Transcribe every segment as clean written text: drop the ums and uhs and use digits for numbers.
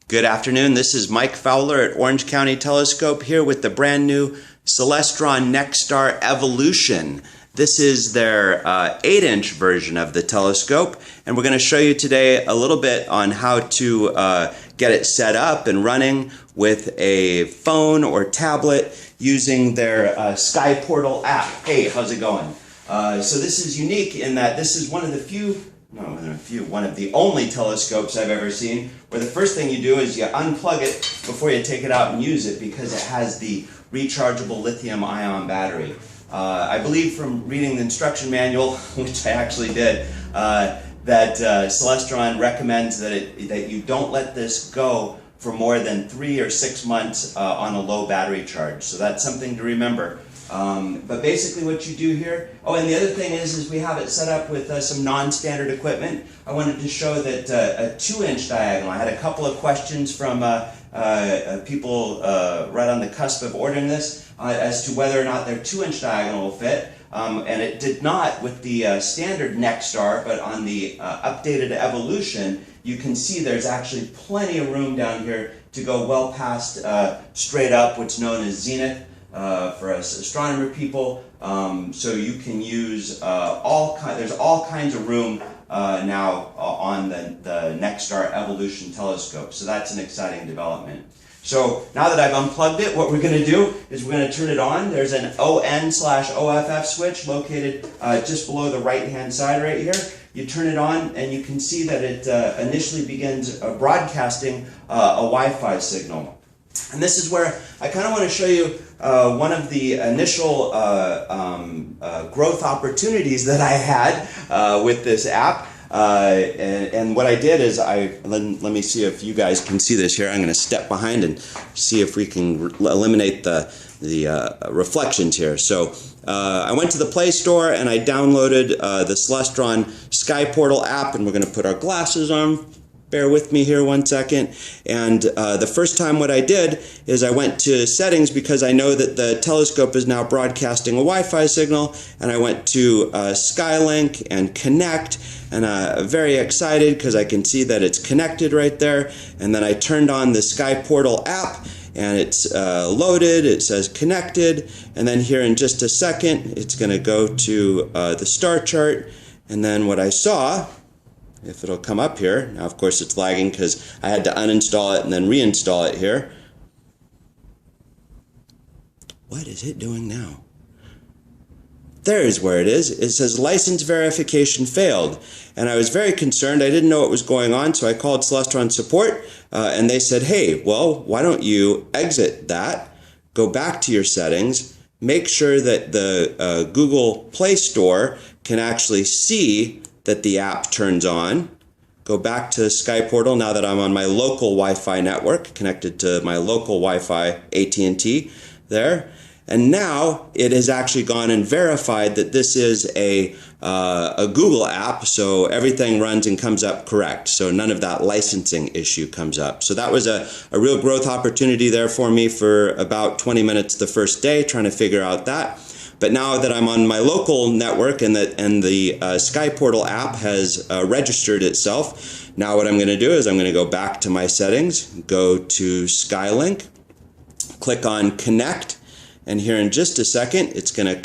Good afternoon. This is Mike Fowler at Orange County Telescope here with the brand new Celestron Nexstar Evolution. This is their 8-inch version of the telescope, and we're going to show you today a little bit on how to get it set up and running with a phone or tablet using their Sky Portal app. Hey, how's it going? So this is unique in that this is one of the only telescopes I've ever seen where the first thing you do is you unplug it before you take it out and use it, because it has the rechargeable lithium-ion battery. I believe from reading the instruction manual, which I actually did, that Celestron recommends that you don't let this go for more than 3 or 6 months on a low battery charge. So that's something to remember. But basically what you do here, and the other thing is we have it set up with some non-standard equipment. I wanted to show that a 2-inch diagonal, I had a couple of questions from people right on the cusp of ordering this as to whether or not their 2-inch diagonal will fit. And it did not with the standard Nexstar, but on the updated Evolution, you can see there's actually plenty of room down here to go well past straight up, what's known as zenith. For us astronomer people, so you can use there's all kinds of room now on the Nexstar Evolution Telescope, so that's an exciting development. So now that I've unplugged it, what we're going to do is we're going to turn it on. There's an ON/OFF switch located just below the right hand side right here. You turn it on and you can see that it initially begins broadcasting a Wi-Fi signal. And this is where I kind of want to show you one of the initial growth opportunities that I had with this app. And what I did is let me see if you guys can see this here. I'm going to step behind and see if we can eliminate the reflections here. So I went to the Play Store and I downloaded the Celestron Sky Portal app, and we're going to put our glasses on. Bear with me here 1 second. And the first time what I did is I went to settings, because I know that the telescope is now broadcasting a Wi-Fi signal, and I went to Skylink and Connect, and I'm very excited because I can see that it's connected right there. And then I turned on the Sky Portal app, and it's loaded, it says connected, and then here in just a second it's going to go to the star chart. And then what I saw, if it'll come up here. Now, of course, it's lagging because I had to uninstall it and then reinstall it here. What is it doing now? There's where it is. It says license verification failed. And I was very concerned. I didn't know what was going on, so I called Celestron support, and they said, hey, well, why don't you exit that, go back to your settings, make sure that the Google Play Store can actually see that the app turns on. Go back to Sky Portal now that I'm on my local Wi-Fi network, connected to my local Wi-Fi AT&T there. And now it has actually gone and verified that this is a Google app, so everything runs and comes up correct. So none of that licensing issue comes up. So that was a real growth opportunity there for me for about 20 minutes the first day, trying to figure out that. But now that I'm on my local network and the Sky Portal app has registered itself, now what I'm going to do is I'm going to go back to my settings, go to Skylink, click on Connect, and here in just a second it's going to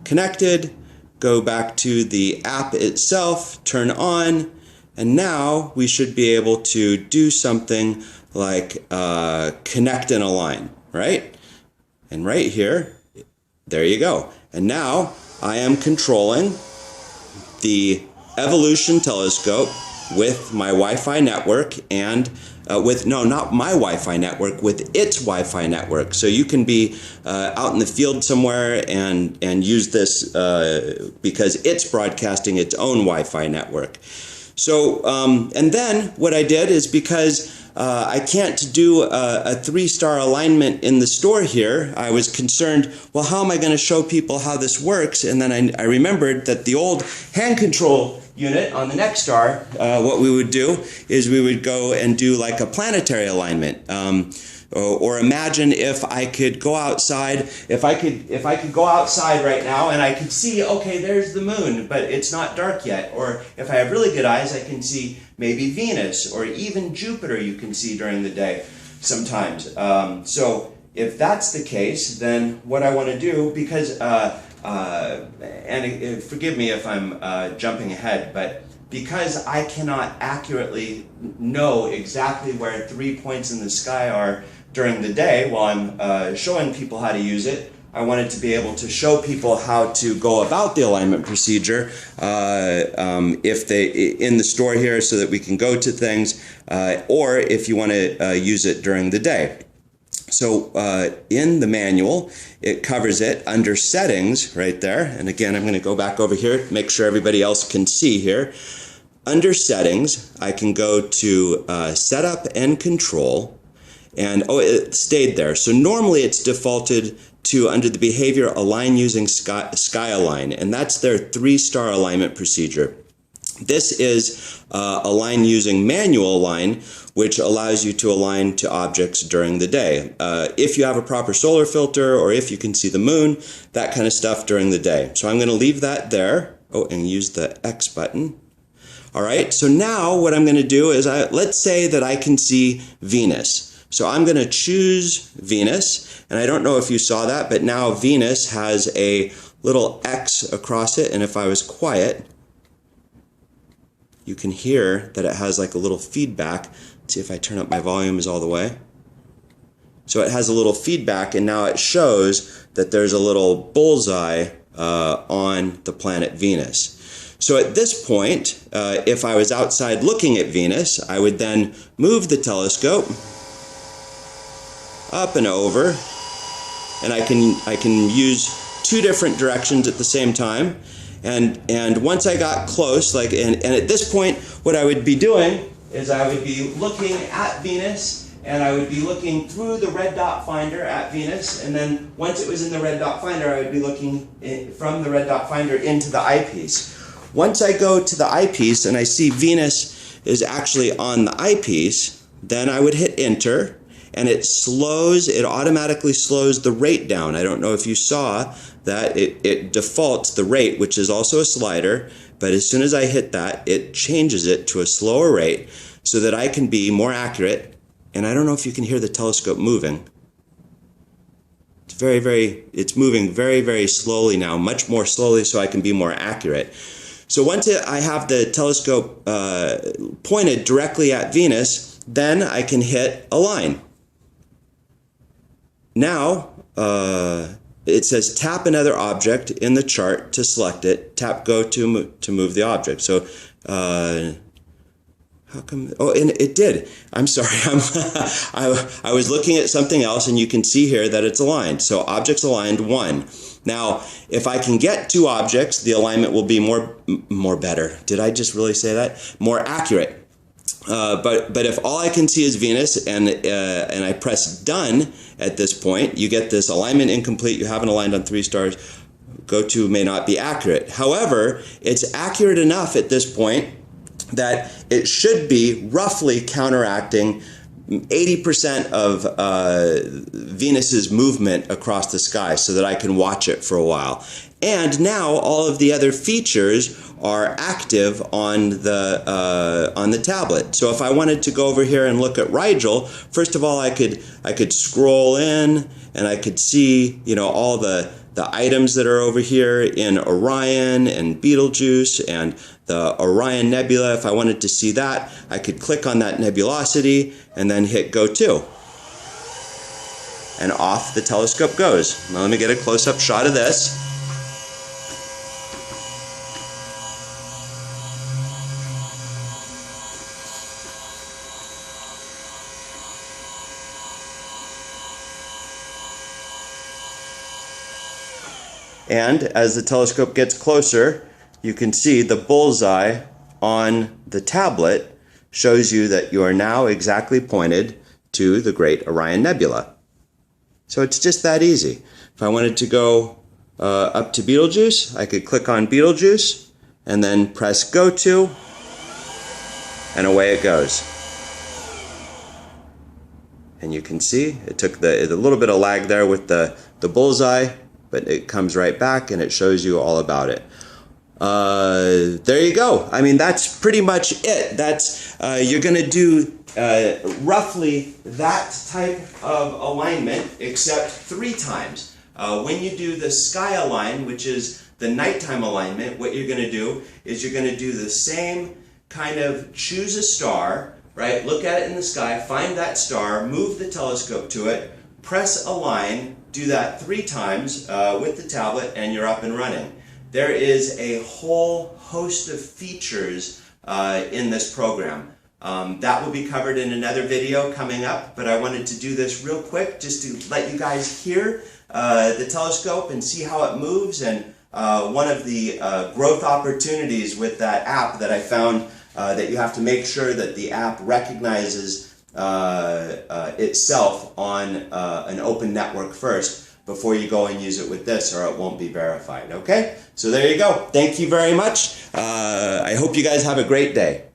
connected, go back to the app itself, turn on, and now we should be able to do something like connect and align, right? And right here, there you go. And now I am controlling the Evolution telescope with my Wi-Fi network and not my Wi-Fi network, with its Wi-Fi network. So you can be out in the field somewhere and use this because it's broadcasting its own Wi-Fi network. So, and then what I did is, because I can't do a 3-star alignment in the store here, I was concerned, well, how am I going to show people how this works? And then I remembered that the old hand control unit on the Nexstar, what we would do is we would go and do like a planetary alignment. Or imagine if I could go outside, if I could go outside right now and I could see, okay, there's the moon, but it's not dark yet. Or if I have really good eyes, I can see maybe Venus or even Jupiter you can see during the day sometimes. So if that's the case, then what I want to do, because, and forgive me if I'm jumping ahead, but because I cannot accurately know exactly where 3 points in the sky are during the day while I'm showing people how to use it, I wanted to be able to show people how to go about the alignment procedure if they in the store here, so that we can go to things, or if you want to use it during the day. So in the manual, it covers it under settings right there. And again, I'm going to go back over here, make sure everybody else can see here. Under settings, I can go to setup and control. And oh, it stayed there. So normally it's defaulted to, under the behavior, align using sky align. And that's their 3-star alignment procedure. This is align using manual align, which allows you to align to objects during the day. If you have a proper solar filter, or if you can see the moon, that kind of stuff during the day. So I'm going to leave that there. Oh, and use the X button. All right, so now what I'm going to do is, let's say that I can see Venus. So I'm going to choose Venus, and I don't know if you saw that, but now Venus has a little X across it, and if I was quiet, you can hear that it has like a little feedback. Let's see if I turn up my volume is all the way. So it has a little feedback, and now it shows that there's a little bullseye on the planet Venus. So at this point, if I was outside looking at Venus, I would then move the telescope up and over, and I can use 2 different directions at the same time. And once I got close, and at this point, what I would be doing is I would be looking at Venus, and I would be looking through the red dot finder at Venus, and then once it was in the red dot finder, I would be looking from the red dot finder into the eyepiece. Once I go to the eyepiece and I see Venus is actually on the eyepiece, then I would hit enter, and it automatically slows the rate down. I don't know if you saw that it defaults the rate, which is also a slider, but as soon as I hit that, it changes it to a slower rate so that I can be more accurate. And I don't know if you can hear the telescope moving. It's moving very, very slowly now, much more slowly, so I can be more accurate. So once I have the telescope pointed directly at Venus, then I can hit align. Now, it says tap another object in the chart to select it. Tap go to move the object. So, how come? Oh, and it did. I'm sorry. I was looking at something else, and you can see here that it's aligned. So objects aligned 1. Now, if I can get 2 objects, the alignment will be more better. Did I just really say that? More accurate. But if all I can see is Venus, and I press done at this point, you get this alignment incomplete. You haven't aligned on 3 stars. Go to may not be accurate. However, it's accurate enough at this point that it should be roughly counteracting 80% of Venus's movement across the sky, so that I can watch it for a while. And now all of the other features are active on the tablet. So if I wanted to go over here and look at Rigel, first of all, I could scroll in, and I could see, all the items that are over here in Orion and Betelgeuse and the Orion Nebula. If I wanted to see that, I could click on that nebulosity and then hit go to. And off the telescope goes. Now let me get a close-up shot of this. And as the telescope gets closer, you can see the bullseye on the tablet shows you that you are now exactly pointed to the Great Orion Nebula. So it's just that easy. If I wanted to go up to Betelgeuse, I could click on Betelgeuse and then press go to, and away it goes. And you can see it took a little bit of lag there with the bullseye, but it comes right back and it shows you all about it. There you go. I mean, that's pretty much it. That's you're going to do roughly that type of alignment, except 3 times. When you do the sky align, which is the nighttime alignment, what you're going to do is you're going to do the same kind of choose a star, right? Look at it in the sky, find that star, move the telescope to it, press align, do that 3 times with the tablet, and you're up and running. There is a whole host of features in this program. That will be covered in another video coming up, but I wanted to do this real quick just to let you guys hear the telescope and see how it moves, and one of the growth opportunities with that app that I found that you have to make sure that the app recognizes itself on an open network first before you go and use it with this, or it won't be verified. Okay? So there you go. Thank you very much. I hope you guys have a great day.